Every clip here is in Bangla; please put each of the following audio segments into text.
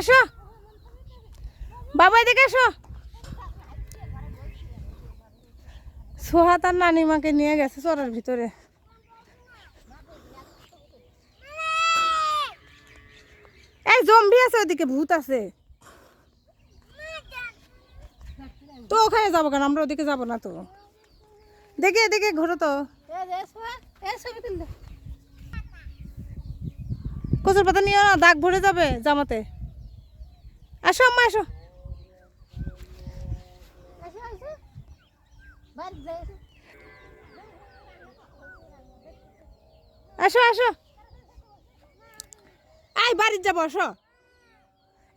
আসো বাবা, এদিকে আসো। সোহা তার নানিমাকে নিয়ে গেছে চরের ভিতরে। এই জম্বি আছে, ওদিকে ভূত আছে। তো ওখানে যাবো কেন, আমরা ওদিকে যাবো না তো। দেখে এদিকে ঘোরো তো। কচুর পাতা নিও না, দাগ ভরে যাবে জামাতে। আসো আম্মা আসো। আসো আসো, এই বাড়ির যাবো, আসো।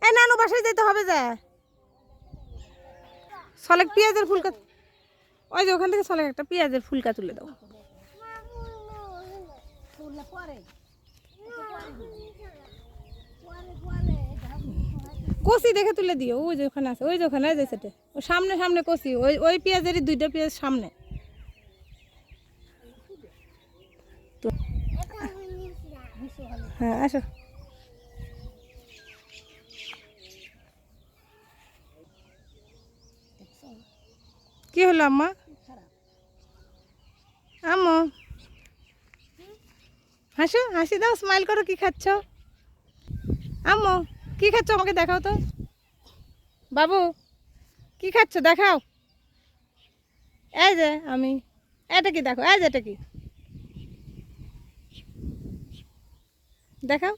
এই নানু বাসায় যেতে হবে যে। সলেক পেঁয়াজের ফুলকা, ওই যে ওখান থেকে সলেক একটা পেঁয়াজের ফুলকা তুলে দাও। কষি দেখে তুলে দিও, ওই যে ওখানে আছে, ওই যে ওখানে আছে সেটা। ও সামনে সামনে কষি, ওই ওই পেঁয়াজেরই দুইটা পেঁয়াজ সামনে। তো হ্যাঁ আসো। কি হলো আম্মা? আম্মু হাসো, হাসি দাও, স্মাইল করো। কি খাচ্ছ আম্মু? কি খাচ্ছ আমাকে দেখাও তো। বাবু কি খাচ্ছ দেখাও। এই যে আমি, এটা কি দেখো, এই যে এটা কি দেখাও।